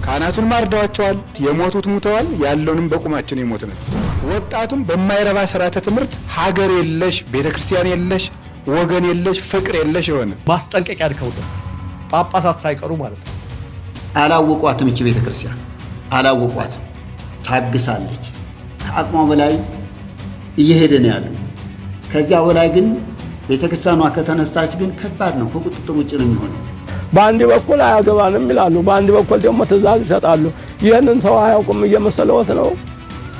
ካህናቱን ማርደዋቸዋል፣ የሞቱት ሙተዋል፣ ያለውንም በቁማችን የሞትን። ወጣቱም በማይረባ ስርዓተ ትምህርት ሀገር የለሽ ቤተክርስቲያን የለሽ ወገን የለሽ ፍቅር የለሽ የሆነ ማስጠንቀቂያ አድከውት ጳጳሳት ሳይቀሩ ማለት ነው። አላወቋትም። እቺ ቤተክርስቲያን አላወቋትም። ታግሳለች። ከአቅሟ በላይ እየሄደ ነው ያለው። ከዚያ በላይ ግን ቤተክርስቲያኗ ከተነሳች ግን ከባድ ነው፣ ከቁጥጥር ውጭ ነው የሚሆነው። በአንድ በኩል አያገባንም ይላሉ፣ በአንድ በኩል ደግሞ ትእዛዝ ይሰጣሉ። ይህንን ሰው አያውቁም እየመሰለዎት ነው።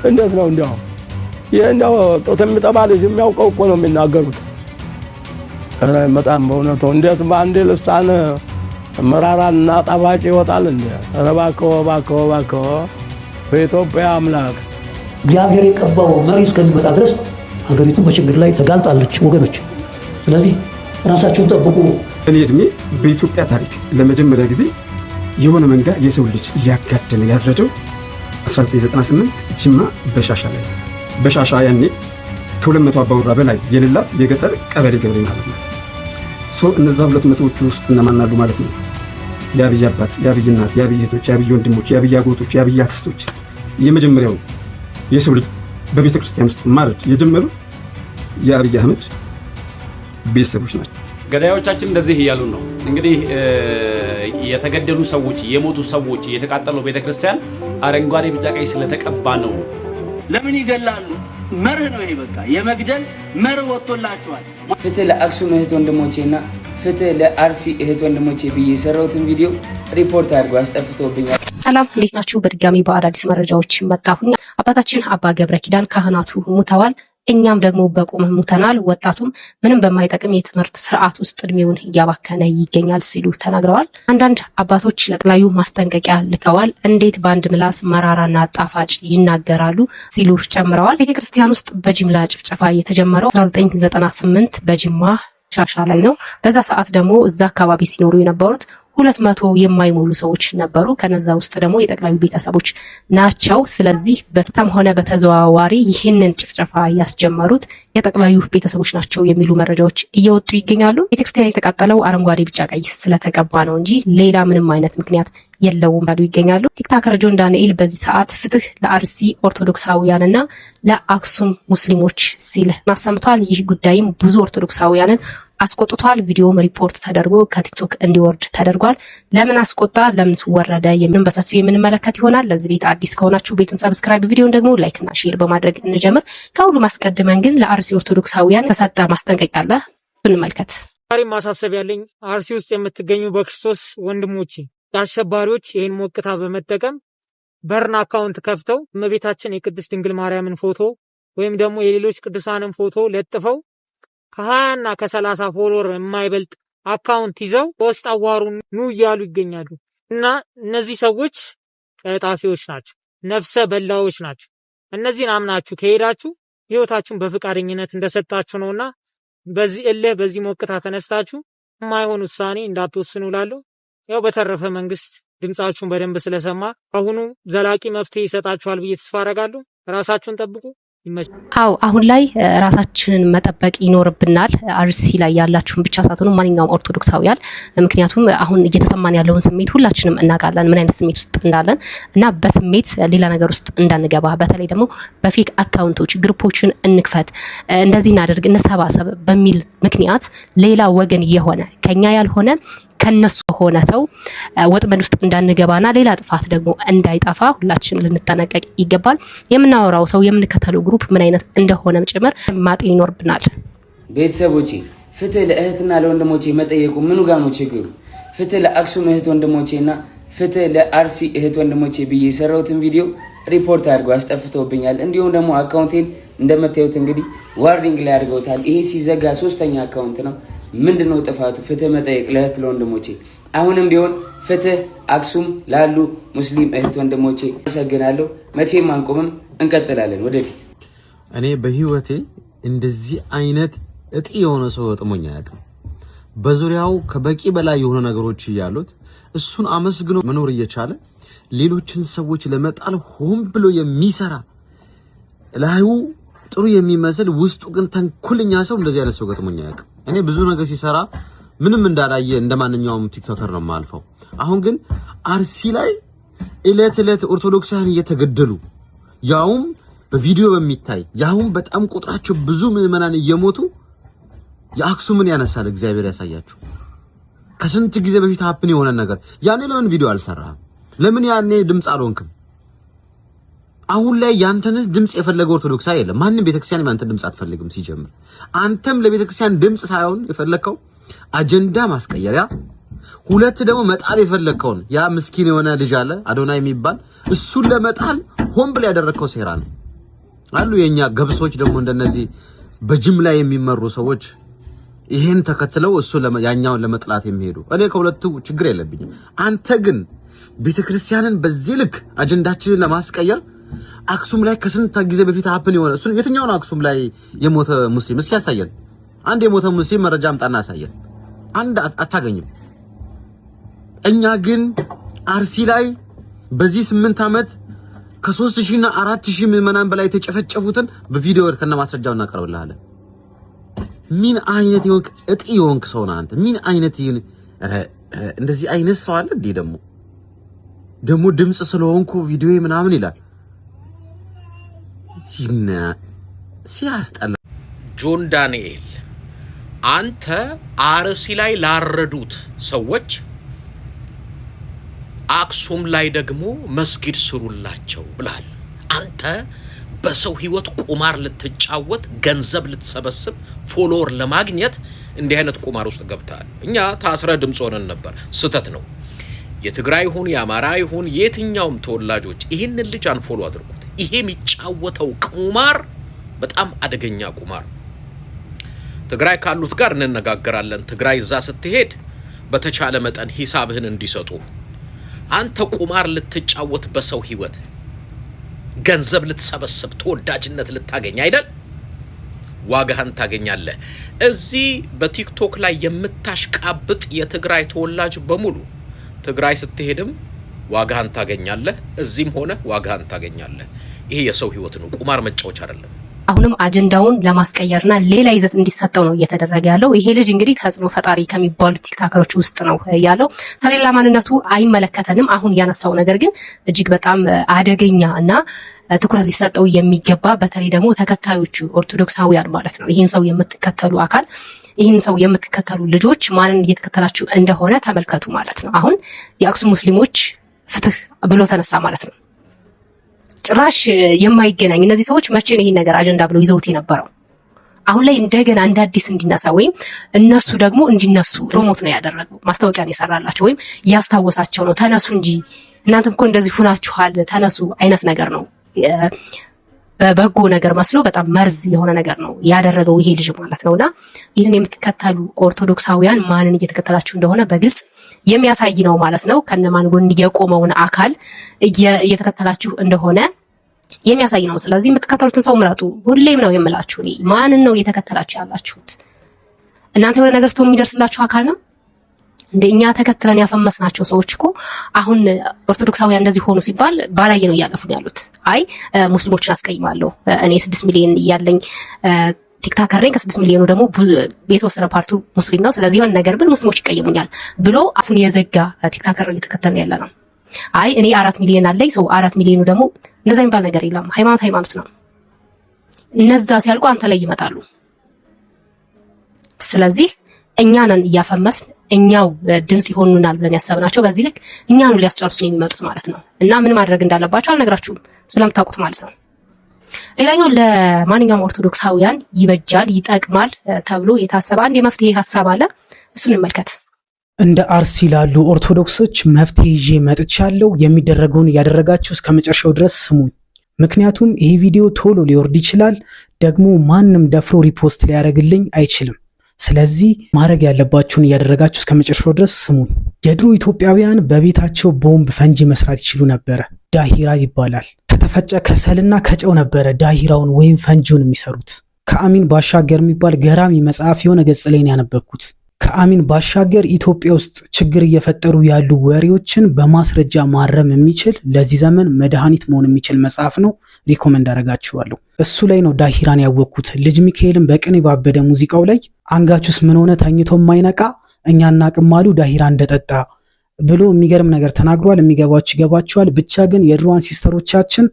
እንዴት ነው እንዲያው ይህ እንዲያው ጡት የሚጠባ ልጅ የሚያውቀው እኮ ነው የሚናገሩት። ኧረ በጣም በእውነቱ እንዴት በአንድ ልሳን መራራና ጣፋጭ ይወጣል እንዴ? ኧረ እባክዎ እባክዎ እባክዎ በኢትዮጵያ አምላክ እግዚአብሔር የቀባው መሪ እስከሚመጣ ድረስ ሀገሪቱ በችግር ላይ ተጋልጣለች ወገኖች። ስለዚህ ራሳችሁን ጠብቁ። እኔ እድሜ በኢትዮጵያ ታሪክ ለመጀመሪያ ጊዜ የሆነ መንጋ የሰው ልጅ እያጋደነ ያረደው 1998 ጅማ በሻሻ ላይ በሻሻ ያኔ ከ200 አባወራ በላይ የሌላት የገጠር ቀበሌ ገብሬ ማለት ነው። እነዛ 200ዎቹ ውስጥ እነማን አሉ ማለት ነው? የአብይ አባት፣ የአብይ እናት፣ የአብይ እህቶች፣ የአብይ ወንድሞች፣ የአብይ አጎቶች፣ የአብይ አክስቶች የመጀመሪያው የሰው ልጅ በቤተ ክርስቲያን ውስጥ ማረድ የጀመሩት የአብይ አህመድ ቤተሰቦች ናቸው። ገዳዮቻችን እንደዚህ እያሉ ነው እንግዲህ የተገደሉ ሰዎች የሞቱ ሰዎች የተቃጠለው ቤተክርስቲያን አረንጓዴ ቢጫ ቀይ ስለተቀባ ነው። ለምን ይገላሉ? መርህ ነው ይሄ። በቃ የመግደል መርህ ወጥቶላቸዋል። ፍትህ ለአክሱም እህት ወንድሞቼና ፍትህ ለአርሲ እህት ወንድሞቼ ብዬ የሰራሁትን ቪዲዮ ሪፖርት አድርጎ አስጠፍቶብኛል። ሰላም እንዴት ናችሁ? በድጋሚ በአዳዲስ መረጃዎች መጣሁኝ። አባታችን አባ ገብረ ኪዳን ካህናቱ ሙተዋል፣ እኛም ደግሞ በቁም ሙተናል። ወጣቱም ምንም በማይጠቅም የትምህርት ስርዓት ውስጥ እድሜውን እያባከነ ይገኛል ሲሉ ተናግረዋል። አንዳንድ አባቶች ለተለያዩ ማስጠንቀቂያ ልከዋል። እንዴት በአንድ ምላስ መራራና ጣፋጭ ይናገራሉ ሲሉ ጨምረዋል። ቤተክርስቲያን ውስጥ በጅምላ ጭፍጨፋ የተጀመረው 1998 በጅማ ሻሻ ላይ ነው። በዛ ሰዓት ደግሞ እዛ አካባቢ ሲኖሩ የነበሩት 200 የማይሞሉ ሰዎች ነበሩ። ከነዛ ውስጥ ደግሞ የጠቅላዩ ቤተሰቦች ናቸው። ስለዚህ በተም ሆነ በተዘዋዋሪ ይህንን ጭፍጨፋ ያስጀመሩት የጠቅላዩ ቤተሰቦች ናቸው የሚሉ መረጃዎች እየወጡ ይገኛሉ። ቤተክርስቲያን የተቃጠለው አረንጓዴ ቢጫ ቀይ ስለተቀባ ነው እንጂ ሌላ ምንም አይነት ምክንያት የለውም ባሉ ይገኛሉ። ቲክቶከር ጆን ዳንኤል በዚህ ሰዓት ፍትህ ለአርሲ ኦርቶዶክሳውያንና ለአክሱም ሙስሊሞች ሲል አሰምቷል። ይህ ጉዳይም ብዙ ኦርቶዶክሳውያንን አስቆጥቷል። ቪዲዮም ሪፖርት ተደርጎ ከቲክቶክ እንዲወርድ ተደርጓል። ለምን አስቆጣ፣ ለምንስ ወረደ የሚሉን በሰፊው የምንመለከት ይሆናል። ለዚህ ቤት አዲስ ከሆናችሁ ቤቱን ሰብስክራይብ፣ ቪዲዮን ደግሞ ላይክ እና ሼር በማድረግ እንጀምር። ከሁሉም አስቀድመን ግን ለአርሲ ኦርቶዶክሳውያን ተሰጠ ማስጠንቀቂያ አለ፣ እንመልከት። ዛሬ ማሳሰብ ያለኝ አርሲ ውስጥ የምትገኙ በክርስቶስ ወንድሞቼ፣ አሸባሪዎች ይህን ሞቅታ በመጠቀም በርን አካውንት ከፍተው እመቤታችን የቅድስት ድንግል ማርያምን ፎቶ ወይም ደግሞ የሌሎች ቅዱሳንን ፎቶ ለጥፈው ከ20 እና ከ30 ፎሎወር የማይበልጥ አካውንት ይዘው በውስጥ አዋሩ ኑ እያሉ ይገኛሉ። እና እነዚህ ሰዎች ቀጣፊዎች ናቸው፣ ነፍሰ በላዎች ናቸው። እነዚህን አምናችሁ ከሄዳችሁ ህይወታችሁን በፍቃደኝነት እንደሰጣችሁ ነውና በዚህ እልህ በዚህ ሞቅታ ተነስታችሁ የማይሆን ውሳኔ እንዳትወስኑ እላለሁ። ያው በተረፈ መንግስት ድምጻችሁን በደንብ ስለሰማ አሁኑ ዘላቂ መፍትሄ ይሰጣችኋል ብዬ ተስፋ አደርጋለሁ። ራሳችሁን ጠብቁ። አው አሁን ላይ ራሳችንን መጠበቅ ይኖርብናል። አርሲ ላይ ያላችሁን ብቻ ሳትሆኑ ማንኛውም ኦርቶዶክሳውያን፣ ምክንያቱም አሁን እየተሰማን ያለውን ስሜት ሁላችንም እናውቃለን፣ ምን አይነት ስሜት ውስጥ እንዳለን እና በስሜት ሌላ ነገር ውስጥ እንዳንገባ፣ በተለይ ደግሞ በፌክ አካውንቶች ግሩፖችን እንክፈት፣ እንደዚህ እናደርግ፣ እንሰባሰብ በሚል ምክንያት ሌላ ወገን የሆነ ከኛ ያልሆነ ከነሱ ሆነ ሰው ወጥመድ ውስጥ እንዳንገባና ሌላ ጥፋት ደግሞ እንዳይጠፋ ሁላችንም ልንጠነቀቅ ይገባል። የምናወራው ሰው የምንከተለው ግሩፕ ምን አይነት እንደሆነም ጭምር ማጤን ይኖርብናል። ቤተሰቦቼ ፍትህ ለእህትና ለወንድሞቼ መጠየቁ ምኑ ጋር ነው ችግሩ? ፍትህ ለአክሱም እህት ወንድሞቼና ፍትህ ለአርሲ እህት ወንድሞቼ ብዬ የሰራሁትን ቪዲዮ ሪፖርት አድርገው አስጠፍተውብኛል። እንዲሁም ደግሞ አካውንቴን እንደምታዩት እንግዲህ ዋርኒንግ ላይ አድርገውታል። ይሄ ሲዘጋ 3ኛ አካውንት ነው። ምንድነው ጥፋቱ? ፍትህ መጠየቅ ለእህት ለወንድሞቼ። አሁንም ቢሆን ፍትህ አክሱም ላሉ ሙስሊም እህት ወንድሞቼ። አመሰግናለሁ። መቼም አንቆምም፣ እንቀጥላለን ወደፊት። እኔ በህይወቴ እንደዚህ አይነት እጢ የሆነ ሰው ገጥሞኝ አያውቅም። በዙሪያው ከበቂ በላይ የሆነ ነገሮች እያሉት እሱን አመስግኖ መኖር እየቻለ ሌሎችን ሰዎች ለመጣል ሆን ብሎ የሚሰራ ላዩ ጥሩ የሚመስል ውስጡ ግን ተንኩልኛ ሰው እንደዚህ አይነት ሰው ገጥሞኝ አያውቅም። እኔ ብዙ ነገር ሲሰራ ምንም እንዳላየ እንደማንኛውም ቲክቶከር ነው የማልፈው። አሁን ግን አርሲ ላይ እለት ኦርቶዶክሳውያን እየተገደሉ ያውም በቪዲዮ በሚታይ ያውም በጣም ቁጥራቸው ብዙ ምዕመናን እየሞቱ የአክሱምን ያነሳል። እግዚአብሔር ያሳያችሁ። ከስንት ጊዜ በፊት ሀፕን የሆነ ነገር ያኔ ለምን ቪዲዮ አልሰራህም? ለምን ያኔ ድምጽ አልሆንክም? አሁን ላይ ያንተን ድምጽ የፈለገው ኦርቶዶክሳዊ የለም። ማንንም ቤተክርስቲያን ያንተን ድምጽ አትፈልግም ሲጀምር። አንተም ለቤተክርስቲያን ድምጽ ሳይሆን የፈለከው አጀንዳ ማስቀየሪያ፣ ሁለት ደግሞ መጣል የፈለከውን ያ ምስኪን የሆነ ልጅ አለ አዶናይ የሚባል እሱን ለመጣል ሆን ብለህ ያደረከው ሴራ ነው አሉ። የኛ ገብሶች ደግሞ እንደነዚህ በጅምላ የሚመሩ ሰዎች ይሄን ተከትለው እሱ ያኛውን ለመጥላት የሚሄዱ። እኔ ከሁለቱ ችግር የለብኝም። አንተ ግን ቤተክርስቲያንን በዚህ ልክ አጀንዳችንን ለማስቀየር አክሱም ላይ ከስንት ጊዜ በፊት ሀፕን የሆነ እሱ የትኛውን አክሱም ላይ የሞተ ሙስሊም እስኪ ያሳየን። አንድ የሞተ ሙስሊም መረጃ አምጣና ያሳየን። አንድ አታገኝም። እኛ ግን አርሲ ላይ በዚህ 8 ዓመት ከ3000 እና 4000 ምዕመናን በላይ የተጨፈጨፉትን በቪዲዮ ከነ ማስረጃው እናቀርብልሃለን። ምን አይነት ይሆንክ እጢ ይሆንክ ሰው ነህ አንተ? ምን አይነት ይሄን እንደዚህ አይነት ሰው አለ እንዴ? ደግሞ ድምጽ ስለሆንኩ ቪዲዮ ምናምን ይላል። ሲያስጠላ። ጆን ዳንኤል አንተ አርሲ ላይ ላረዱት ሰዎች አክሱም ላይ ደግሞ መስጊድ ስሩላቸው ብላል። አንተ በሰው ህይወት ቁማር ልትጫወት ገንዘብ ልትሰበስብ ፎሎወር ለማግኘት እንዲህ አይነት ቁማር ውስጥ ገብታል። እኛ ታስረ ድምጽ ሆነን ነበር። ስተት ነው። የትግራይ ይሁን የአማራ ይሁን የትኛውም ተወላጆች ይሄንን ልጅ አንፎሎ አድርጉት። ይሄ የሚጫወተው ቁማር በጣም አደገኛ ቁማር። ትግራይ ካሉት ጋር እንነጋገራለን። ትግራይ እዛ ስትሄድ በተቻለ መጠን ሂሳብህን እንዲሰጡ። አንተ ቁማር ልትጫወት በሰው ህይወት ገንዘብ ልትሰበስብ ተወዳጅነት ልታገኝ አይደል? ዋጋህን ታገኛለህ። እዚህ በቲክቶክ ላይ የምታሽቃብጥ የትግራይ ተወላጅ በሙሉ ትግራይ ስትሄድም ዋጋህን ታገኛለህ። እዚህም ሆነ ዋጋህን ታገኛለህ። ይሄ የሰው ህይወት ነው፣ ቁማር መጫወቻ አይደለም። አሁንም አጀንዳውን ለማስቀየርና ሌላ ይዘት እንዲሰጠው ነው እየተደረገ ያለው። ይሄ ልጅ እንግዲህ ተጽዕኖ ፈጣሪ ከሚባሉ ቲክቶከሮች ውስጥ ነው ያለው። ስለሌላ ማንነቱ አይመለከተንም። አሁን ያነሳው ነገር ግን እጅግ በጣም አደገኛ እና ትኩረት ሊሰጠው የሚገባ በተለይ ደግሞ ተከታዮቹ ኦርቶዶክሳውያን ማለት ነው። ይህን ሰው የምትከተሉ አካል ይህን ሰው የምትከተሉ ልጆች ማንን እየተከተላችሁ እንደሆነ ተመልከቱ ማለት ነው። አሁን የአክሱም ሙስሊሞች ፍትህ ብሎ ተነሳ ማለት ነው። ጭራሽ የማይገናኝ እነዚህ ሰዎች መቼ ነው ይሄን ነገር አጀንዳ ብለው ይዘውት የነበረው? አሁን ላይ እንደገና እንደ አዲስ እንዲነሳ ወይም እነሱ ደግሞ እንዲነሱ ፕሮሞት ነው ያደረገው። ማስታወቂያ ነው የሰራላቸው ወይም ያስታወሳቸው ነው። ተነሱ እንጂ እናንተም እኮ እንደዚህ ሆናችኋል ተነሱ አይነት ነገር ነው። በበጎ ነገር መስሎ በጣም መርዝ የሆነ ነገር ነው ያደረገው ይሄ ልጅ ማለት ነውና ይህን የምትከተሉ ኦርቶዶክሳውያን ማንን እየተከተላችሁ እንደሆነ በግልጽ የሚያሳይ ነው ማለት ነው። ከነማን ጎን የቆመውን አካል እየተከተላችሁ እንደሆነ የሚያሳይ ነው። ስለዚህ የምትከተሉትን ሰው ምረጡ። ሁሌም ነው የምላችሁ። ማንን ነው እየተከተላችሁ ያላችሁት? እናንተ የሆነ ነገር ስትሆኑ የሚደርስላችሁ አካል ነው እንደኛ ተከትለን ያፈመስናቸው ሰዎች እኮ አሁን ኦርቶዶክሳውያን እንደዚህ ሆኑ ሲባል ባላየ ነው እያለፉ ያሉት። አይ ሙስሊሞችን አስቀይማለሁ እኔ 6 ሚሊዮን ያለኝ ቲክታከር ነኝ፣ ከ6 ሚሊዮኑ ደግሞ የተወሰነ ፓርቱ ሙስሊም ነው፣ ስለዚህ የሆነ ነገር ብል ሙስሊሞች ይቀየሙኛል ብሎ አፉን የዘጋ ቲክታከር እየተከተልን ያለ ነው። አይ እኔ 4 ሚሊዮን አለኝ ሰው 4 ሚሊዮኑ ደግሞ እንደዛ የሚባል ነገር የለም። ሃይማኖት ነው። እነዛ ሲያልቁ አንተ ላይ ይመጣሉ። ስለዚህ እኛንን እያፈመስን እኛው ድምጽ ይሆኑናል ብለን ያሰብናቸው በዚህ ልክ እኛኑ ሊያስጨርሱ የሚመጡት ማለት ነው። እና ምን ማድረግ እንዳለባቸው አልነግራችሁም ስለምታውቁት ማለት ነው። ሌላኛው ለማንኛውም ኦርቶዶክሳውያን ይበጃል ይጠቅማል ተብሎ የታሰበ አንድ የመፍትሄ ሐሳብ አለ። እሱን እንመልከት። እንደ አርሲ ላሉ ኦርቶዶክሶች መፍትሄ ይዤ መጥቻለሁ። የሚደረገውን ያደረጋችሁ እስከ መጨረሻው ድረስ ስሙኝ። ምክንያቱም ይሄ ቪዲዮ ቶሎ ሊወርድ ይችላል፣ ደግሞ ማንም ደፍሮ ሪፖስት ሊያደርግልኝ አይችልም። ስለዚህ ማድረግ ያለባችሁን እያደረጋችሁ እስከ መጨረሻው ድረስ ስሙኝ። የድሮ ኢትዮጵያውያን በቤታቸው ቦምብ ፈንጂ መስራት ይችሉ ነበረ። ዳሂራ ይባላል። ከተፈጨ ከሰልና ከጨው ነበረ ዳሂራውን ወይም ፈንጂውን የሚሰሩት። ከአሚን ባሻገር የሚባል ገራሚ መጽሐፍ የሆነ ገጽ ላይ ነው ያነበብኩት። ከአሚን ባሻገር ኢትዮጵያ ውስጥ ችግር እየፈጠሩ ያሉ ወሬዎችን በማስረጃ ማረም የሚችል ለዚህ ዘመን መድኃኒት መሆን የሚችል መጽሐፍ ነው። ሪኮመንድ አደርጋችኋለሁ። እሱ ላይ ነው ዳሂራን ያወቅኩት። ልጅ ሚካኤልን በቅኔ ባበደ ሙዚቃው ላይ አንጋቹስ ምን ሆነ ተኝቶ የማይነቃ እኛ እናቅም አሉ ዳሂራ እንደጠጣ ብሎ የሚገርም ነገር ተናግሯል። የሚገባችሁ ይገባችኋል። ብቻ ግን የድሮዋን ሲስተሮቻችን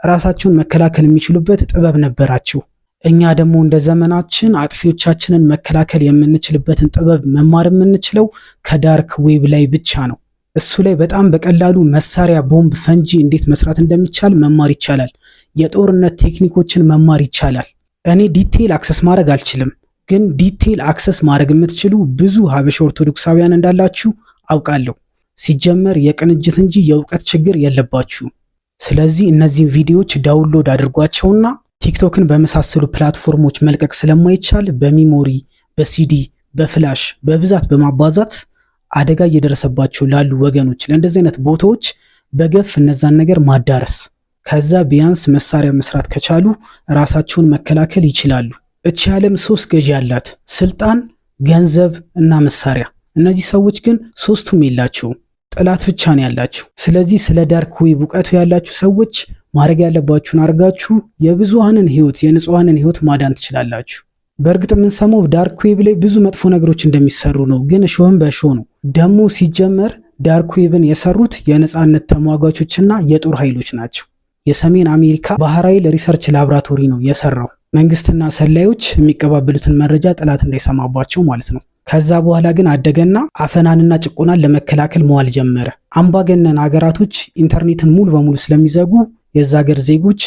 ራሳቸውን መከላከል የሚችሉበት ጥበብ ነበራቸው። እኛ ደግሞ እንደ ዘመናችን አጥፊዎቻችንን መከላከል የምንችልበትን ጥበብ መማር የምንችለው ከዳርክ ዌብ ላይ ብቻ ነው። እሱ ላይ በጣም በቀላሉ መሳሪያ፣ ቦምብ፣ ፈንጂ እንዴት መስራት እንደሚቻል መማር ይቻላል። የጦርነት ቴክኒኮችን መማር ይቻላል። እኔ ዲቴይል አክሰስ ማድረግ አልችልም፣ ግን ዲቴይል አክሰስ ማድረግ የምትችሉ ብዙ ሀበሻ ኦርቶዶክሳውያን እንዳላችሁ አውቃለሁ። ሲጀመር የቅንጅት እንጂ የእውቀት ችግር የለባችሁ። ስለዚህ እነዚህን ቪዲዮዎች ዳውንሎድ አድርጓቸውና ቲክቶክን በመሳሰሉ ፕላትፎርሞች መልቀቅ ስለማይቻል በሚሞሪ፣ በሲዲ፣ በፍላሽ በብዛት በማባዛት አደጋ እየደረሰባቸው ላሉ ወገኖች ለእንደዚህ አይነት ቦታዎች በገፍ እነዛን ነገር ማዳረስ። ከዛ ቢያንስ መሳሪያ መስራት ከቻሉ ራሳቸውን መከላከል ይችላሉ። እቺ ዓለም 3 ገዢ አላት፣ ስልጣን፣ ገንዘብ እና መሳሪያ። እነዚህ ሰዎች ግን ሶስቱም የላቸውም፣ ጠላት ብቻ ነው ያላቸው። ስለዚህ ስለ ዳርክ ዌብ እውቀቱ ያላችሁ ሰዎች ማድረግ ያለባችሁን አድርጋችሁ የብዙሃንን ህይወት፣ የንጹሃንን ህይወት ማዳን ትችላላችሁ። በእርግጥ የምንሰማው ዳርክ ዌብ ላይ ብዙ መጥፎ ነገሮች እንደሚሰሩ ነው፣ ግን እሾህም በእሾህ ነው። ደግሞ ሲጀመር ዳርክ ዌብን የሰሩት የነጻነት ተሟጋቾችና የጦር ኃይሎች ናቸው። የሰሜን አሜሪካ ባህር ኃይል ሪሰርች ላብራቶሪ ነው የሰራው። መንግስትና ሰላዮች የሚቀባበሉትን መረጃ ጠላት እንዳይሰማባቸው ማለት ነው። ከዛ በኋላ ግን አደገና አፈናንና ጭቆናን ለመከላከል መዋል ጀመረ። አምባገነን ሀገራቶች ኢንተርኔትን ሙሉ በሙሉ ስለሚዘጉ የዛ ሀገር ዜጎች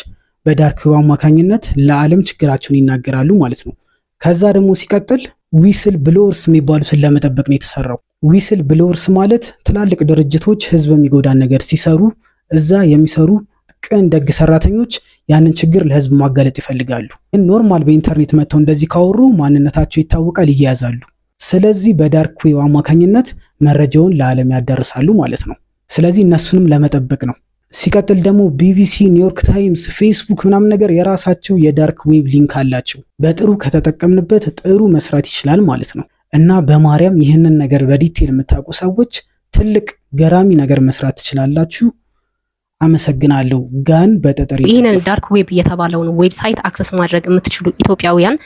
በዳርክ ዌብ አማካኝነት ለዓለም ችግራቸውን ይናገራሉ ማለት ነው። ከዛ ደግሞ ሲቀጥል ዊስል ብሎወርስ የሚባሉትን ለመጠበቅ ነው የተሰራው። ዊስል ብሎወርስ ማለት ትላልቅ ድርጅቶች ህዝብ የሚጎዳን ነገር ሲሰሩ እዛ የሚሰሩ ቅን ደግ ሰራተኞች ያንን ችግር ለህዝብ ማጋለጥ ይፈልጋሉ። ግን ኖርማል በኢንተርኔት መጥተው እንደዚህ ካወሩ ማንነታቸው ይታወቃል፣ ይያዛሉ። ስለዚህ በዳርክ ዌብ አማካኝነት መረጃውን ለዓለም ያዳርሳሉ ማለት ነው። ስለዚህ እነሱንም ለመጠበቅ ነው። ሲቀጥል ደግሞ ቢቢሲ፣ ኒውዮርክ ታይምስ፣ ፌስቡክ ምናምን ነገር የራሳቸው የዳርክ ዌብ ሊንክ አላቸው። በጥሩ ከተጠቀምንበት ጥሩ መስራት ይችላል ማለት ነው። እና በማርያም ይህንን ነገር በዲቴል የምታውቁ ሰዎች ትልቅ ገራሚ ነገር መስራት ትችላላችሁ። አመሰግናለሁ። ጋን በጠጠር ይህንን ዳርክ ዌብ የተባለውን ዌብሳይት አክሰስ ማድረግ የምትችሉ ኢትዮጵያውያን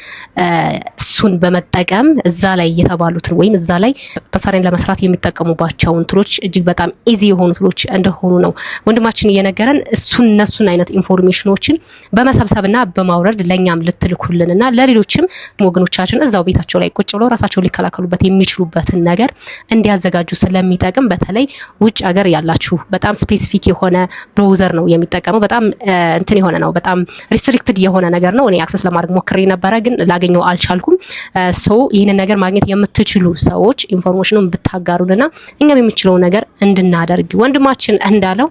እሱን በመጠቀም እዛ ላይ የተባሉትን ወይም እዛ ላይ መሳሪያን ለመስራት የሚጠቀሙባቸውን ቱሎች እጅግ በጣም ኢዚ የሆኑ ቱሎች እንደሆኑ ነው ወንድማችን እየነገረን። እነሱን አይነት ኢንፎርሜሽኖችን በመሰብሰብና በማውረድ ለኛም ልትልኩልንና ለሌሎችም ወገኖቻችን እዛው ቤታቸው ላይ ቁጭ ብለው ራሳቸው ሊከላከሉበት የሚችሉበትን ነገር እንዲያዘጋጁ ስለሚጠቅም በተለይ ውጭ ሀገር ያላችሁ በጣም ስፔሲፊክ የሆነ ብራውዘር ነው የሚጠቀመው። በጣም እንትን የሆነ ነው፣ በጣም ሪስትሪክትድ የሆነ ነገር ነው። እኔ አክሰስ ለማድረግ ሞክሬ ነበረ ግን ላገኘው አልቻልኩም። ይህንን ነገር ማግኘት የምትችሉ ሰዎች ኢንፎርሜሽኑን ብታጋሩልና እኛም የሚችለው ነገር እንድናደርግ ወንድማችን እንዳለው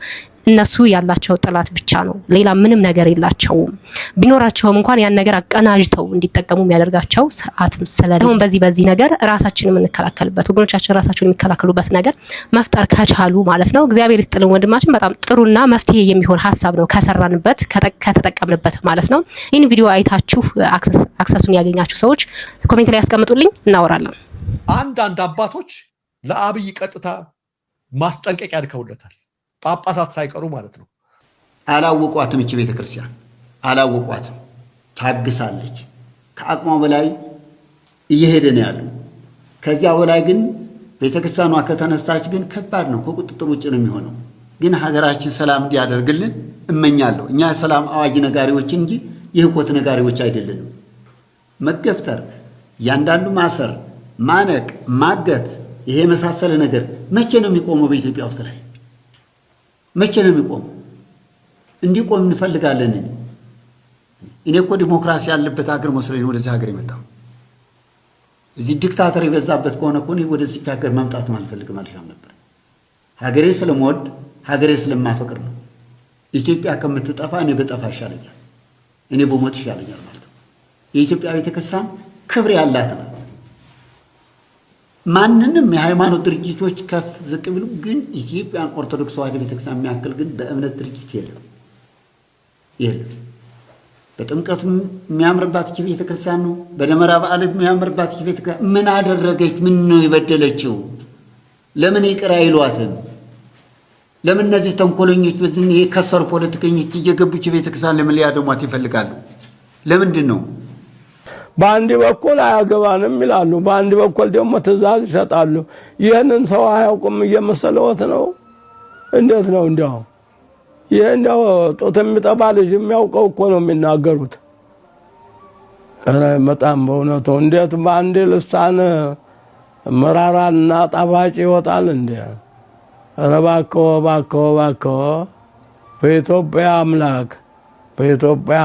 እነሱ ያላቸው ጠላት ብቻ ነው፣ ሌላ ምንም ነገር የላቸውም። ቢኖራቸውም እንኳን ያን ነገር አቀናጅተው እንዲጠቀሙ የሚያደርጋቸው ስርዓትም ስለሌለ በዚህ ነገር ራሳችንን የምንከላከልበት ወገኖቻችን ራሳቸውን የሚከላከሉበት ነገር መፍጠር ከቻሉ ማለት ነው። እግዚአብሔር ይስጥልን ወንድማችን፣ በጣም ጥሩና መፍትሄ የሚሆን ሀሳብ ነው ከሰራንበት ከተጠቀምንበት ማለት ነው። ይህን ቪዲዮ አይታችሁ አክሰሱን ያገኛችሁ ሰዎች ኮሜንት ላይ ያስቀምጡልኝ፣ እናወራለን። አንዳንድ አባቶች ለአብይ ቀጥታ ማስጠንቀቂያ ልከውለታል፣ ጳጳሳት ሳይቀሩ ማለት ነው። አላወቋትም። እቺ ቤተክርስቲያን አላወቋትም። ታግሳለች። ከአቅሟ በላይ እየሄደ ነው ያለው። ከዚያ በላይ ግን ቤተክርስቲያኗ ከተነሳች ግን ከባድ ነው፣ ከቁጥጥር ውጭ ነው የሚሆነው። ግን ሀገራችን ሰላም እንዲያደርግልን እመኛለሁ። እኛ የሰላም አዋጅ ነጋሪዎች እንጂ የህቆት ነጋሪዎች አይደለንም። መገፍተር፣ እያንዳንዱ ማሰር፣ ማነቅ፣ ማገት፣ ይሄ የመሳሰለ ነገር መቼ ነው የሚቆመው በኢትዮጵያ ውስጥ ላይ? መቼ ነው የሚቆመው? እንዲቆም እንፈልጋለን። እኔ እኮ ዲሞክራሲ ያለበት ሀገር መስሎኝ ወደዚህ ሀገር የመጣው። እዚህ ዲክታተር የበዛበት ከሆነ እኮ ወደዚህ ሀገር መምጣት አልፈልግም አልሻም ነበር። ሀገሬ ስለምወድ ሀገሬ ስለማፈቅር ነው። ኢትዮጵያ ከምትጠፋ እኔ በጠፋ ይሻለኛል፣ እኔ በሞት ይሻለኛል ማለት ነው። የኢትዮጵያ ቤተክርስቲያን ክብር ያላት ናት። ማንንም የሃይማኖት ድርጅቶች ከፍ ዝቅ ቢሉ ግን ኢትዮጵያን ኦርቶዶክስ ተዋሕዶ ቤተክርስቲያን የሚያክል ግን በእምነት ድርጅት የለም። በጥምቀቱ የሚያምርባት ይህች ቤተክርስቲያን ነው። በደመራ በዓል የሚያምርባት ይህች ቤተክርስቲያን ምን አደረገች? ምን ነው የበደለችው? ለምን ይቅር አይሏትም? ለምን እነዚህ ተንኮለኞች በዚህ የከሰሩ ፖለቲከኞች እየገቡ ይህች ቤተክርስቲያን ለምን ሊያደሟት ይፈልጋሉ? ለምንድን ነው? በአንድ በኩል አያገባንም ይላሉ፣ በአንድ በኩል ደግሞ ትእዛዝ ይሰጣሉ። ይህንን ሰው አያውቁም እየመሰለዎት ነው? እንዴት ነው እንዲያው? ይህ እንዲያው ጡት የሚጠባ ልጅ የሚያውቀው እኮ ነው የሚናገሩት። በጣም በእውነቱ እንዴት በአንድ ልሳን መራራና ጣፋጭ ይወጣል እንዴ? ኧረ እባክዎ እባክዎ እባክዎ በኢትዮጵያ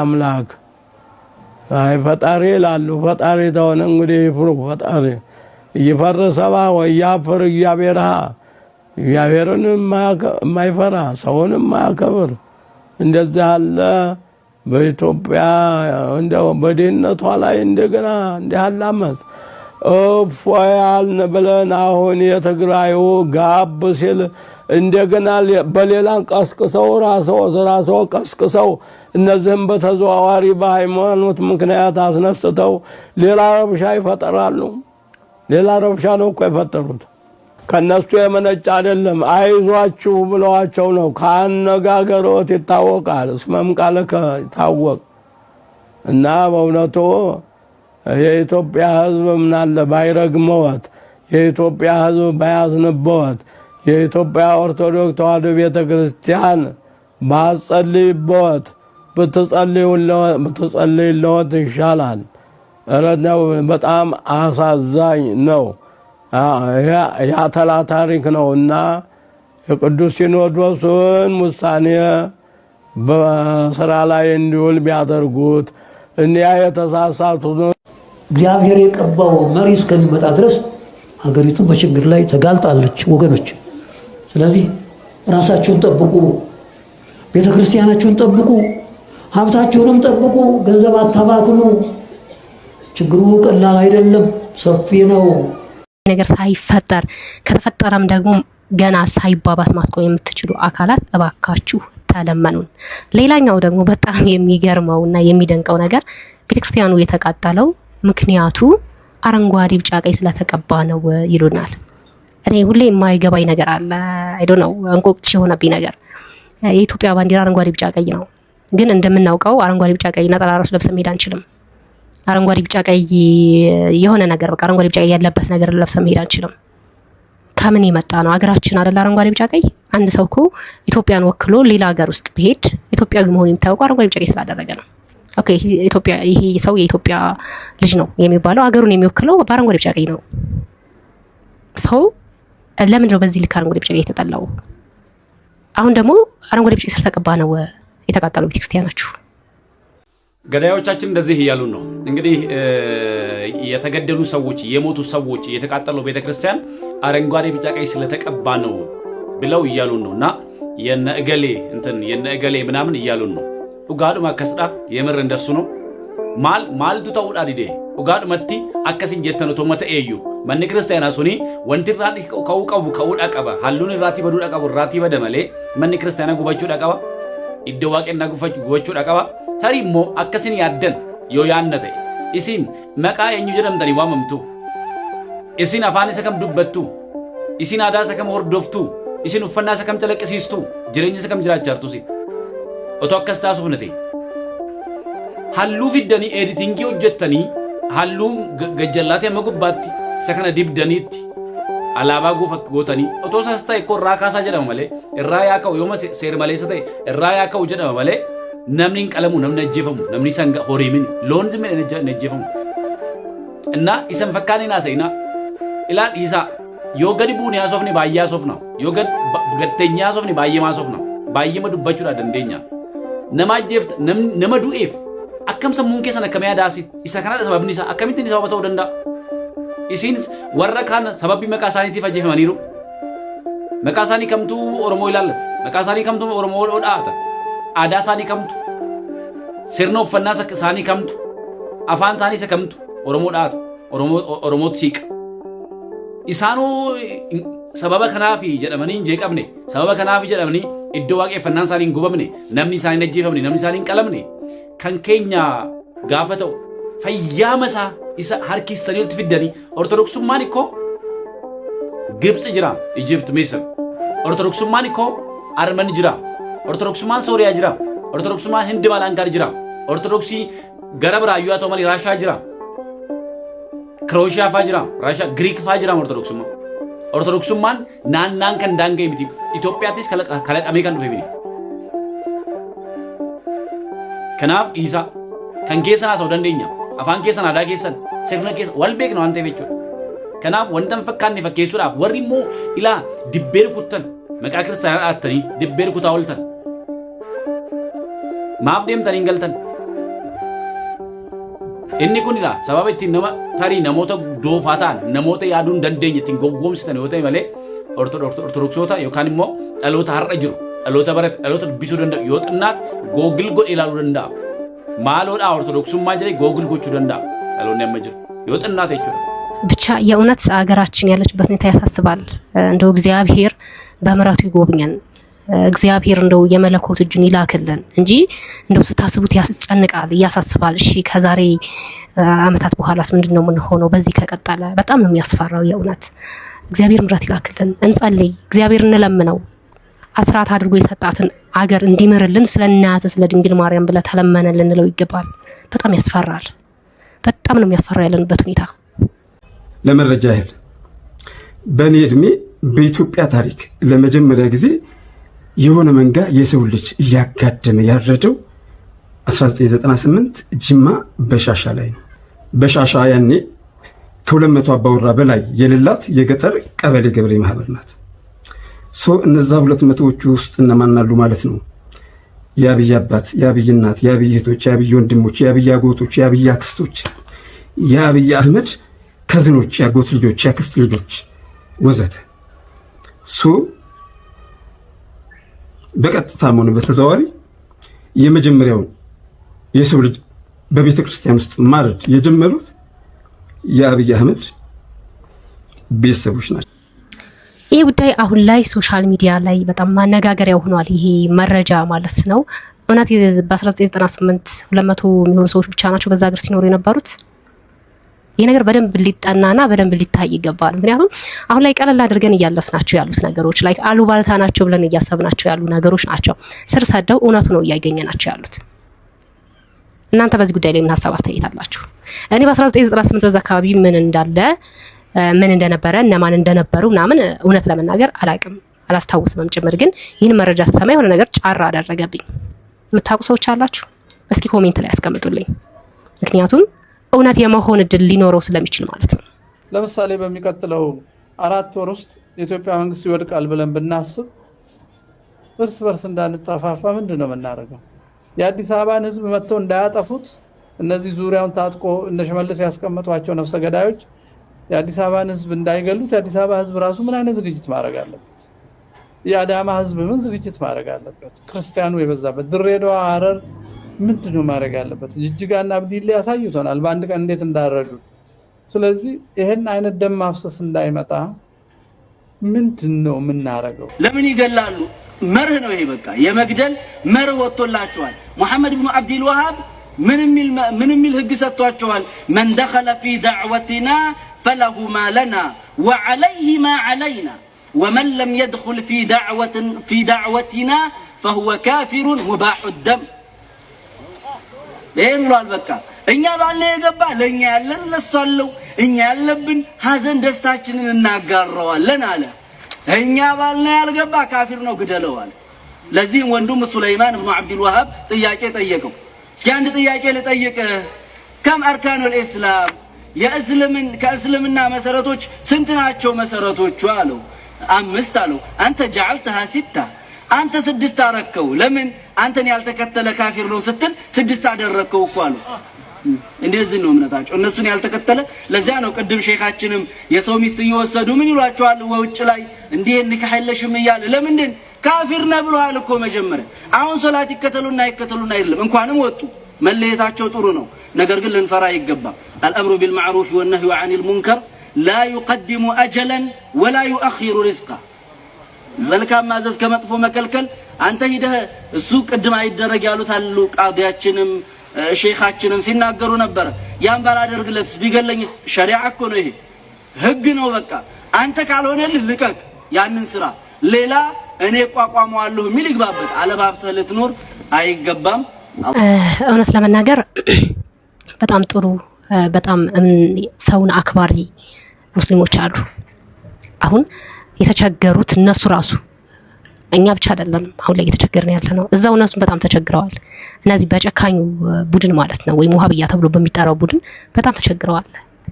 አምላክ አይ ፈጣሪ ይላሉ። ፈጣሪ ተሆነ እንግዲህ ይፍሩ። ፈጣሪ እየፈረሰባ ወያፈር እግዚአብሔርን የማይፈራ ሰውን የማያከብር እንደዚህ አለ በኢትዮጵያ እንደው በድህነቷ ላይ እንደገና እንዲህ ያለ አመፅ እፎያልን ብለን አሁን የትግራዩ ጋብ ሲል እንደገና በሌላን ቀስቅሰው ራስዎ ቀስቅሰው እነዚህም በተዘዋዋሪ በሃይማኖት ምክንያት አስነስተው ሌላ ረብሻ ይፈጠራሉ። ሌላ ረብሻ ነው እኮ የፈጠሩት። ከነሱ የመነጭ አይደለም። አይዟችሁ ብለዋቸው ነው። ካነጋገሮት ይታወቃል። እስመም ቃልከ ይታወቅ እና በእውነቱ የኢትዮጵያ ሕዝብ ምናለ ባይረግመዎት፣ የኢትዮጵያ ሕዝብ ባያዝንበዎት፣ የኢትዮጵያ ኦርቶዶክስ ተዋሕዶ ቤተክርስቲያን ባጸልይበዎት ብትጸልይለዎት ይሻላል። ረዳው በጣም አሳዛኝ ነው። ያተላ ታሪክ ነውና የቅዱስ ሲኖዶስን ውሳኔ በስራ ላይ እንዲውል ቢያደርጉት እኒያ የተሳሳቱ እግዚአብሔር የቀባው መሪ እስከሚመጣ ድረስ ሀገሪቱ በችግር ላይ ተጋልጣለች ወገኖች። ስለዚህ ራሳችሁን ጠብቁ፣ ቤተክርስቲያናችሁን ጠብቁ፣ ሀብታችሁንም ጠብቁ፣ ገንዘብ አታባክኑ። ችግሩ ቀላል አይደለም፣ ሰፊ ነው። ነገር ሳይፈጠር ከተፈጠረም ደግሞ ገና ሳይባባስ ማስቆም የምትችሉ አካላት እባካችሁ ተለመኑን። ሌላኛው ደግሞ በጣም የሚገርመውና የሚደንቀው ነገር ቤተክርስቲያኑ የተቃጠለው ምክንያቱ አረንጓዴ ቢጫ ቀይ ስለተቀባ ነው ይሉናል። እኔ ሁሌ የማይገባኝ ነገር አለ። አይ ዶንት ኖ እንቆቅልሽ የሆነብኝ ነገር የኢትዮጵያ ባንዲራ አረንጓዴ ቢጫ ቀይ ነው። ግን እንደምናውቀው አረንጓዴ ቢጫ ቀይ ነጠላ ራሱ ለብሰን መሄድ አንችልም። አረንጓዴ ቢጫ ቀይ የሆነ ነገር በቃ አረንጓዴ ቢጫ ቀይ ያለበት ነገር ለብሰን መሄድ አንችልም። ከምን የመጣ ነው? ሀገራችን አይደል አረንጓዴ ቢጫ ቀይ? አንድ ሰው እኮ ኢትዮጵያን ወክሎ ሌላ ሀገር ውስጥ ቢሄድ ኢትዮጵያዊ መሆኑ የሚታወቀው አረንጓዴ ቢጫ ቀይ ስላደረገ ነው። ኦኬ ኢትዮጵያ ይሄ ሰው የኢትዮጵያ ልጅ ነው የሚባለው ሀገሩን የሚወክለው በአረንጓዴ ቢጫ ቀይ ነው። ሰው ለምን ነው በዚህ ልክ አረንጓዴ ቢጫ ቀይ የተጠላው? አሁን ደግሞ አረንጓዴ ቢጫ ቀይ ስለተቀባ ነው የተቃጠለው ቤተክርስቲያናችሁ። ገዳዮቻችን እንደዚህ እያሉን ነው እንግዲህ የተገደሉ ሰዎች የሞቱ ሰዎች የተቃጠለው ቤተክርስቲያን አረንጓዴ ቢጫ ቀይ ስለተቀባ ነው ብለው እያሉን ነውና የነ እገሌ ምናምን እያሉን ነው። ኡጋዱ ማከስዳ የምር እንደሱ ነው ማልቱ ተውዳ ዲዴ ኡጋዱ መቲ አከሲን ጀተነ ቶመተ ኤዩ ማን ክርስቲያና ሱኒ ወንቲራን ከውቀቡ ከውዳ ቀባ ሀሉን ራቲ በዱ ቀቡ ራቲ በደመሌ ማን ክርስቲያና ጉባቹ ዳቀባ ይደዋቀና ጉባቹ ዳቀባ ተሪሞ አከሲን ያደን ዮያነተ ኢሲን መቃ የኙ ጀደምተኒ ዋመምቱ ኢሲን አፋኒ ሰከም ዱበቱ ኢሲን አዳ ሰከም ወርዶፍቱ ኢሲን ኡፈና ሰከም ተለቅሲስቱ ጅረኝ ሰከም ጅራቻርቱ ሲ ኦቶ አከስታሱ ብነቴ ሀሉ ፊደኒ ኤዲቲንግ ወጀተኒ ሀሉ ገጀላቴ መጉባቲ ሰከነ ዲብደኒት አላባ ጉፈክ ጎተኒ ኦቶ ሰስታይ ኮ ራካሳ ጀደም መለ እራ ያከው ዮመ ሴር መለ ሰተ እራ ያከው ጀደም መለ ነምኒን ቀለሙ ነምነ ጀፈሙ ነምኒ ሰንጋ ሆሪምን ሎንድ ምን ነጀፈሙ እና ኢሰን ፈካኔና ሰይና ኢላል ኢሳ ዮገዲ ቡን ያሶፍኒ ባያ ሶፍና ዮገድ ገተኛ ሶፍኒ ባየ ማሶፍና ባየ መዱበቹ ደንደኛ ነማጀፍት ነመዱኤፍ አከም ሰሙን ከሰነ ከመያ ዳሲ ኢሳ ከና ሰበብኒሳ አከሚትን ሰበተው ደንዳ ኢሲን ወረካን ሰበብ መቃሳኒቲ ፈጀፍ ማኒሩ መቃሳኒ ከምቱ ኦሮሞ ይላለት መቃሳኒ ከምቱ ኦሮሞ ወዳታ አዳ ሳኒ ከምቱ ሲርኖ ፈና ሳኒ ከምቱ አፋን ሳኒ ሰከምቱ ኦሮሞ ዳታ ኦሮሞ ሲቅ ኢሳኑ ሰበበ ከናፊ ጀደመኒ እንጀቀብኔ ሰበበ ከናፊ ጀደመኒ ኢዶ ዋቄ ፈናን ሳኒ ጉበምኔ ነምኒ ሳኒ ነጀፈምኔ ነምኒ ሳኒ ቀለምኔ ከንኬኛ ጋፈተው ፈያመሳ ኢሳ ሃርኪስ ሰኒል ትፍደኒ ኦርቶዶክሱ ማኒኮ ግብጽ ጅራ ኢጂፕት ሚስር ኦርቶዶክሱ ማኒኮ አርመን ጅራ ኦርቶዶክሱ ማን ሶሪያ ጅራ ኦርቶዶክሱ ማን ህንድ ባላንጋር ጅራ ኦርቶዶክሲ ገረብራ አዩአቶ ማሊ ራሻ ጅራ ክሮሺያ ፋጅራ ራሻ ግሪክ ፋጅራ ኦርቶዶክሱማን ናናን ከንዳንገ ይምቲ ኢትዮጵያቲስ ከለቀሜ ከን ዱፌ ከናፍ ኢሳ ከንኬሰና ሰው ደንደኛ አፋን ኬሰና ዳ ኬሰን ሲርነ ኬስ ወልቤክ ነው አንተ ቤቹ ከናፍ ወንተን ፈካን ፈኬሱዳፍ ወሪሞ ኢላ ዲቤር ኩተን መቃ ክርስቲያን አተኒ ዲቤር ኩታውልተን ማፍ ደምተን እንገልተን inni kun ila sababa itti nama tarii namoota doofataan namoota yaaduun dandeenye ittiin goggoomsitan yoo ta'e malee ortodoksota yookaan immoo dhaloota har'a jiru dhaloota barate dhaloota dubbisuu danda'u yoo xinnaat googil godhe ilaaluu danda'a maaloodhaa ortodoksummaa jedhee googil gochuu danda'a dhaloonni amma jiru yoo xinnaat jechuudha. ብቻ የእውነት አገራችን ያለችበት ሁኔታ ያሳስባል። እንደው እግዚአብሔር በምሕረቱ ይጎብኘን። እግዚአብሔር እንደው የመለኮት እጁን ይላክልን እንጂ እንደው ስታስቡት ያስጨንቃል፣ ያሳስባል። እሺ ከዛሬ አመታት በኋላስ ምንድነው ምን ሆኖ በዚህ ከቀጠለ በጣም ነው የሚያስፈራው። የእውነት እግዚአብሔር ምሕረት ይላክልን። እንጸልይ፣ እግዚአብሔር እንለምነው። አስራት አድርጎ የሰጣትን አገር እንዲምርልን ስለናያተ ስለ ድንግል ማርያም ብለ ተለመነልን ልንለው ይገባል። በጣም ያስፈራል። በጣም ነው የሚያስፈራ ያለንበት ሁኔታ። ለመረጃ ያህል በእኔ እድሜ በኢትዮጵያ ታሪክ ለመጀመሪያ ጊዜ የሆነ መንጋ የሰው ልጅ እያጋደመ ያረደው 1998 ጅማ በሻሻ ላይ ነው። በሻሻ ያኔ ከ200 አባወራ በላይ የሌላት የገጠር ቀበሌ ገበሬ ማህበር ናት። እነዛ 200ዎቹ ውስጥ እነማን አሉ ማለት ነው? የአብይ አባት፣ የአብይ እናት፣ የአብይ እህቶች፣ የአብይ ወንድሞች፣ የአብይ አጎቶች፣ የአብይ አክስቶች፣ የአብይ አህመድ ከዝኖች፣ ያጎት ልጆች፣ ያክስት ልጆች ወዘተ በቀጥታም ሆነ በተዘዋዋሪ የመጀመሪያውን የሰው ልጅ በቤተ ክርስቲያን ውስጥ ማረድ የጀመሩት የአብይ አህመድ ቤተሰቦች ናቸው። ይሄ ጉዳይ አሁን ላይ ሶሻል ሚዲያ ላይ በጣም ማነጋገሪያ ሆኗል። ይሄ መረጃ ማለት ነው። እውነት በ1998 200 የሚሆኑ ሰዎች ብቻ ናቸው በዛ ሀገር ሲኖሩ የነበሩት? ይሄ ነገር በደንብ ሊጠናና በደንብ ሊታይ ይገባል። ምክንያቱም አሁን ላይ ቀለል አድርገን እያለፍናቸው ያሉት ነገሮች ላይ አሉባልታ ናቸው ብለን እያሰብናቸው ያሉ ነገሮች ናቸው። ስር ሰደው እውነቱ ነው እያገኘናቸው ያሉት። እናንተ በዚህ ጉዳይ ላይ ምን ሐሳብ አስተያየት አላችሁ? እኔ በ1998 በዛ አካባቢ ምን እንዳለ ምን እንደነበረ እነማን እንደነበሩ ምናምን እውነት ለመናገር አላቅም፣ አላስታውስም ጭምር። ግን ይህን መረጃ ተሰማ የሆነ ነገር ጫራ አደረገብኝ። የምታውቁ ሰዎች አላችሁ? እስኪ ኮሜንት ላይ ያስቀምጡልኝ። ምክንያቱም እውነት የመሆን እድል ሊኖረው ስለሚችል ማለት ነው። ለምሳሌ በሚቀጥለው 4 ወር ውስጥ የኢትዮጵያ መንግስት ይወድቃል ብለን ብናስብ እርስ በርስ እንዳንጠፋፋ ምንድነው የምናደርገው? የአዲስ አበባን ህዝብ መጥተው እንዳያጠፉት እነዚህ ዙሪያውን ታጥቆ እነ ሽመልስ ያስቀመጧቸው ነፍሰ ገዳዮች የአዲስ አበባን ህዝብ እንዳይገሉት የአዲስ አበባ ህዝብ ራሱ ምን አይነት ዝግጅት ማድረግ አለበት? የአዳማ ህዝብ ምን ዝግጅት ማድረግ አለበት? ክርስቲያኑ የበዛበት ድሬዳዋ፣ ሐረር ምንድነው ማድረግ ያለበት? ጅጅጋና አብዲላ ያሳዩታል በአንድ ቀን እንዴት እንዳረዱ። ስለዚህ ይሄን አይነት ደም ማፍሰስ እንዳይመጣ ምንድነው የምናረገው? ለምን ይገላሉ? መርህ ነው ይሄ። በቃ የመግደል መርህ ወጥቶላቸዋል። ሙሐመድ ኢብኑ አብዱል ወሃብ ምን የሚል ህግ ሰጥቷቸዋል? መን ደኸለ ፊ ዳዕወቲና ፈለሁ ማ ለና ወዐለይሂ ማ ዐለይና ወመን ለም የድኹል ፊ ዳዕወቲና ፈሁወ ካፊሩን ሙባሑ ደም። ይሄም ብሏል። በቃ እኛ ባለ የገባ ለኛ ያለን ለሱ አለው፣ እኛ ያለብን ሀዘን ደስታችንን እናጋራዋለን አለ። እኛ ባለ ያልገባ ካፊር ነው ግደለዋል። ለዚህም ወንድሙ ሱለይማን ኢብኑ አብዱል ወሃብ ጥያቄ ጠየቀው። እስኪ አንድ ጥያቄ ልጠይቅ፣ ከም አርካኑል ኢስላም ከእስልምና መሰረቶች ስንት ናቸው መሰረቶቹ አለው። 5 አለው። አንተ ጀዐልተሃ 6 አንተ 6 አረከው። ለምን አንተን ያልተከተለ ካፊር ነው ስትል 6 አደረከው እኮ አሉ። እንደዚህ ነው እምነታቸው እነሱን ያልተከተለ። ለዚያ ነው ቅድም ሼኻችንም የሰው ሚስት እየወሰዱ ምን ይሏቸዋል ወውጭ ላይ እንዴ ንካህለሽም እያለ ለምንድን ካፊር ነው ብለዋል እኮ መጀመሪያ። አሁን ሶላት ይከተሉና አይከተሉና አይደለም እንኳንም ወጡ መለየታቸው ጥሩ ነው። ነገር ግን ልንፈራ ይገባል። አልአምሩ ቢልማዕሩፍ ወነህዩ ዐኒል ሙንከር ላ ዩቀድሙ አጀለን ወላ ዩአኺሩ ሪዝቃ። መልካም ማዘዝ ከመጥፎ መከልከል። አንተ ሂደህ እሱ ቅድም አይደረግ ያሉት አሉ ቃዲያችንም ሼኻችንም ሲናገሩ ነበር። ያን ባላደርግለትስ ቢገለኝስ? ሸሪዓ እኮ ነው ይሄ ህግ ነው። በቃ አንተ ካልሆነልህ ልቀቅ ያንን ስራ፣ ሌላ እኔ ቋቋመዋለሁ የሚል ይግባበት። አለባብሰህ ልትኖር አይገባም። እውነት ለመናገር በጣም ጥሩ በጣም ሰውን አክባሪ ሙስሊሞች አሉ። አሁን የተቸገሩት እነሱ ራሱ እኛ ብቻ አይደለም አሁን ላይ እየተቸገርን ያለ ነው። እዛው እነሱ በጣም ተቸግረዋል። እነዚህ በጨካኙ ቡድን ማለት ነው ወይም ወሃብያ ተብሎ በሚጠራው ቡድን በጣም ተቸግረዋል፣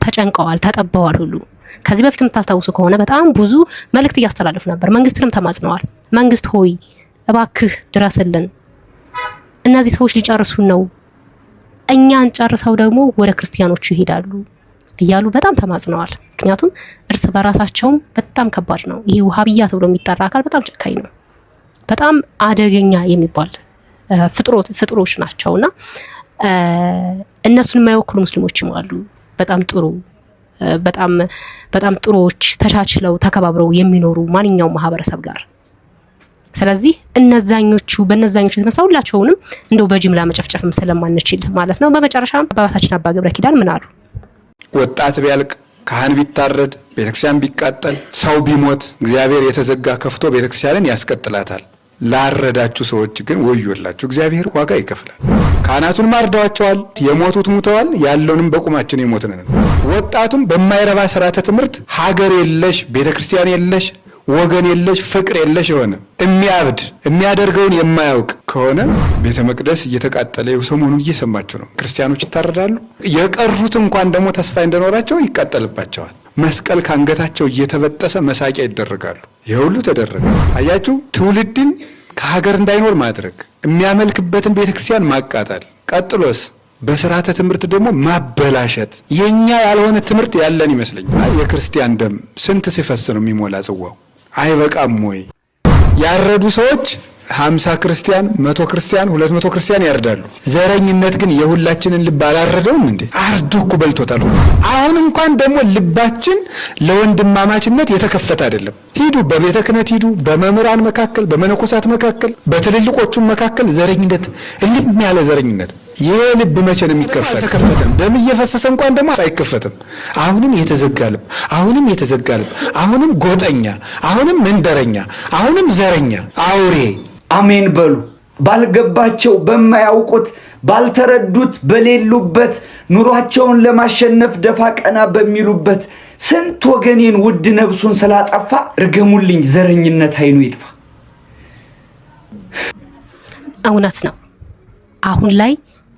ተጨንቀዋል፣ ተጠበዋል ሁሉ። ከዚህ በፊት የምታስታውሱ ከሆነ በጣም ብዙ መልእክት እያስተላለፉ ነበር። መንግስትንም ተማጽነዋል። መንግስት ሆይ እባክህ ድረስልን፣ እነዚህ ሰዎች ሊጨርሱን ነው፣ እኛን ጨርሰው ደግሞ ወደ ክርስቲያኖቹ ይሄዳሉ እያሉ በጣም ተማጽነዋል። ምክንያቱም እርስ በራሳቸውም በጣም ከባድ ነው። ይሄ ወሃብያ ተብሎ የሚጠራ አካል በጣም ጨካኝ ነው። በጣም አደገኛ የሚባል ፍጥሮች ናቸውና እነሱን የማይወክሉ ሙስሊሞችም አሉ። በጣም ጥሩ በጣም ጥሩዎች ተቻችለው ተከባብረው የሚኖሩ ማንኛውም ማህበረሰብ ጋር። ስለዚህ በእነዛኞቹ የተነሳ ሁላቸውንም እንደው በጅምላ መጨፍጨፍም ስለማንችል ማለት ነው። በመጨረሻም አባታችን አባ ገብረ ኪዳን ምን አሉ? ወጣት ቢያልቅ፣ ካህን ቢታረድ፣ ቤተክርስቲያን ቢቃጠል፣ ሰው ቢሞት እግዚአብሔር የተዘጋ ከፍቶ ቤተክርስቲያንን ያስቀጥላታል። ላረዳችሁ ሰዎች ግን ወዮላችሁ፣ እግዚአብሔር ዋጋ ይከፍላል። ካህናቱን ማርደዋቸዋል፣ የሞቱት ሙተዋል፣ ያለውንም በቁማችን የሞትን ነን። ወጣቱም በማይረባ ስርዓተ ትምህርት ሀገር የለሽ ቤተክርስቲያን የለሽ ወገን የለሽ ፍቅር የለሽ የሆነ የሚያብድ የሚያደርገውን የማያውቅ ከሆነ ቤተ መቅደስ እየተቃጠለ ሰሞኑን እየሰማችሁ ነው። ክርስቲያኖች ይታረዳሉ። የቀሩት እንኳን ደግሞ ተስፋ እንደኖራቸው ይቃጠልባቸዋል። መስቀል ካንገታቸው እየተበጠሰ መሳቂያ ይደረጋሉ። የሁሉ ተደረገ። አያችሁ፣ ትውልድን ከሀገር እንዳይኖር ማድረግ፣ የሚያመልክበትን ቤተክርስቲያን ማቃጠል፣ ቀጥሎስ በስርዓተ ትምህርት ደግሞ ማበላሸት። የኛ ያልሆነ ትምህርት ያለን ይመስለኛል። የክርስቲያን ደም ስንት ሲፈስ ነው የሚሞላ ጽዋው? አይበቃም ወይ? ያረዱ ሰዎች 50 ክርስቲያን 100 ክርስቲያን 200 ክርስቲያን ያርዳሉ። ዘረኝነት ግን የሁላችንን ልብ አላረደውም እንዴ? አርዶ እኮ በልቶታል። አሁን እንኳን ደግሞ ልባችን ለወንድማማችነት የተከፈተ አይደለም። ሂዱ፣ በቤተ ክህነት ሂዱ፣ በመምህራን መካከል፣ በመነኮሳት መካከል፣ በትልልቆቹም መካከል ዘረኝነት፣ እልም ያለ ዘረኝነት። ይሄ ልብ መቼ ነው የሚከፈት? ተከፈተም ደም እየፈሰሰ እንኳን ደግሞ አይከፈትም። አሁንም የተዘጋ ልብ፣ አሁንም የተዘጋ ልብ፣ አሁንም ጎጠኛ፣ አሁንም መንደረኛ፣ አሁንም ዘረኛ፣ አውሬ። አሜን በሉ። ባልገባቸው በማያውቁት ባልተረዱት በሌሉበት ኑሯቸውን ለማሸነፍ ደፋ ቀና በሚሉበት ስንት ወገኔን ውድ ነብሱን ስላጠፋ ርገሙልኝ፣ ዘረኝነት አይኑ ይጥፋ። እውነት ነው። አሁን ላይ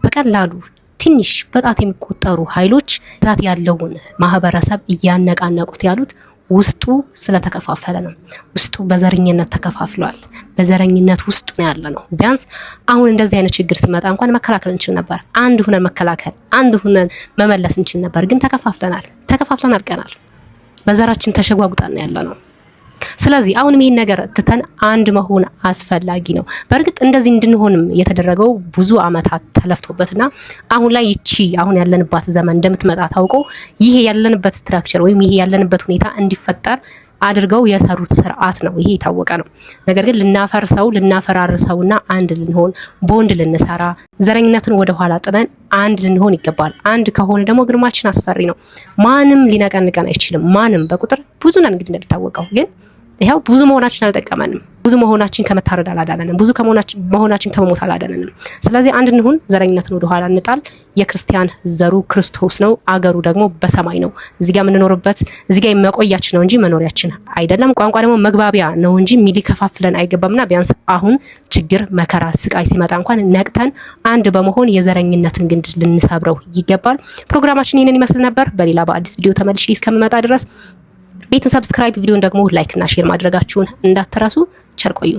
በቀላሉ ትንሽ በጣት የሚቆጠሩ ኃይሎች ዛት ያለውን ማህበረሰብ እያነቃነቁት ያሉት ውስጡ ስለተከፋፈለ ነው። ውስጡ በዘረኝነት ተከፋፍሏል። በዘረኝነት ውስጥ ነው ያለ ነው። ቢያንስ አሁን እንደዚህ አይነት ችግር ሲመጣ እንኳን መከላከል እንችል ነበር። አንድ ሁነን መከላከል፣ አንድ ሁነን መመለስ እንችል ነበር። ግን ተከፋፍለን አልቀናል። በዘራችን ተሸጓጉጠን ያለ ነው። ስለዚህ አሁንም ይሄን ነገር ትተን አንድ መሆን አስፈላጊ ነው። በእርግጥ እንደዚህ እንድንሆንም የተደረገው ብዙ አመታት ተለፍቶበትና አሁን ላይ አሁን ያለንባት ዘመን እንደምትመጣ ታውቆ ይሄ ያለንበት ስትራክቸር ወይም ይሄ ያለንበት ሁኔታ እንዲፈጠር አድርገው የሰሩት ስርዓት ነው። ይሄ የታወቀ ነው። ነገር ግን ልናፈራርሰውና አንድ ልንሆን በወንድ ልንሰራ ዘረኝነትን ወደ ኋላ ጥለን አንድ ልንሆን ይገባል። አንድ ከሆነ ደግሞ ግርማችን አስፈሪ ነው። ማንም ሊነቀንቀን አይችልም። ማንም በቁጥር ብዙ ነን እንግዲህ እንደሚታወቀው ግን ይሄው ብዙ መሆናችን አልጠቀመንም። ብዙ መሆናችን ከመታረድ አላዳነንም። ብዙ መሆናችን ከመሞት አላዳነንም። ስለዚህ አንድ እንሁን፣ ዘረኝነትን ወደ ኋላ እንጣል። የክርስቲያን ዘሩ ክርስቶስ ነው፣ አገሩ ደግሞ በሰማይ ነው። እዚህ ጋር የምንኖርበት እዚህ ጋር መቆያችን ነው እንጂ መኖሪያችን አይደለም። ቋንቋ ደግሞ መግባቢያ ነው እንጂ ሊከፋፍለን አይገባምና ቢያንስ አሁን ችግር፣ መከራ፣ ስቃይ ሲመጣ እንኳን ነቅተን አንድ በመሆን የዘረኝነትን ግንድ ልንሰብረው ይገባል። ፕሮግራማችን ይህንን ይመስል ነበር። በሌላ በአዲስ ቪዲዮ ተመልሼ እስከምመጣ ድረስ ቤቱን ሰብስክራይብ፣ ቪዲዮን ደግሞ ላይክ እና ሼር ማድረጋችሁን እንዳትረሱ። ቸር ቆዩ።